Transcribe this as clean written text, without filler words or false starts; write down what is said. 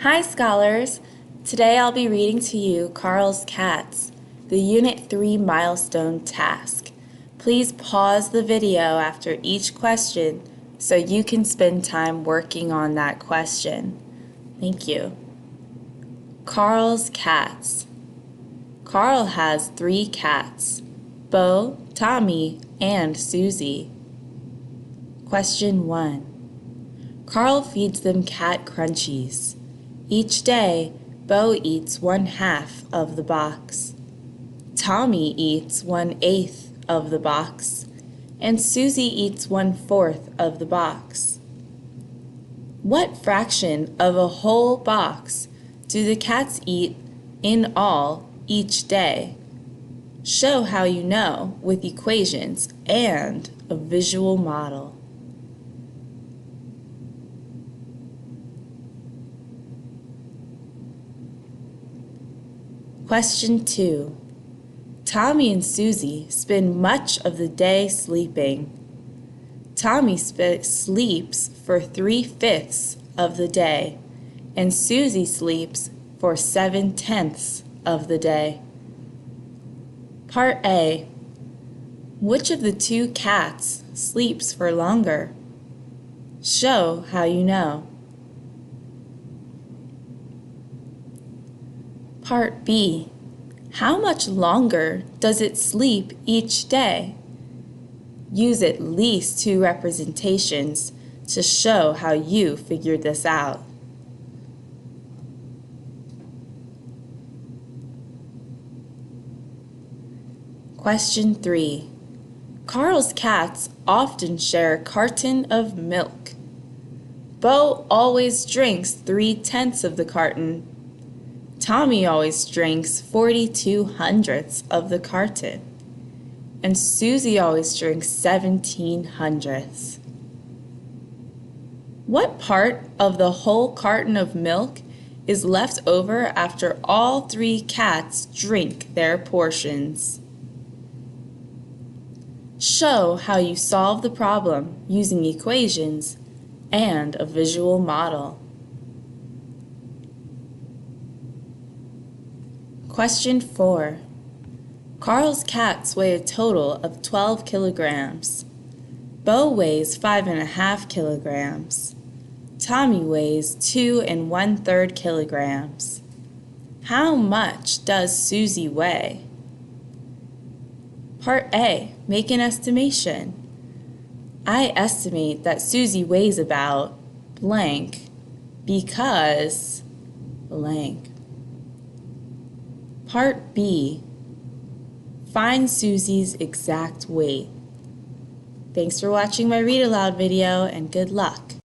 Hi scholars! Today I'll be reading to you Carl's Cats, the Unit 3 Milestone task. Please pause the video after each question so you can spend time working on that question. Thank you. Carl's Cats. Carl has 3 cats, Bo, Tommy, and Susie. Question 1. Carl feeds them cat crunchies. Each day, Bo eats 1/2 of the box. Tommy eats 1/8 of the box, and Susie eats 1/4 of the box. What fraction of a whole box do the cats eat in all each day? Show how you know with equations and a visual model. Question 2. Tommy and Susie spend much of the day sleeping. Tommy sleeps for 3/5 of the day, and Susie sleeps for 7/10 of the day. Part A. Which of the 2 cats sleeps for longer? Show how you know. Part B. How much longer does it sleep each day? Use at least 2 representations to show how you figured this out. Question 3. Carl's cats often share a carton of milk. Bo always drinks 3/10 of the carton. Tommy always drinks 42/100 of the carton, and Susie always drinks 17/100. What part of the whole carton of milk is left over after all 3 cats drink their portions? Show how you solve the problem using equations and a visual model. Question 4. Carl's cats weigh a total of 12 kilograms. Bo weighs 5.5 kilograms. Tommy weighs 2 1/3 kilograms. How much does Susie weigh? Part A. Make an estimation. I estimate that Susie weighs about blank because blank. Part B. Find Susie's exact weight. Thanks for watching my Read Aloud video and good luck.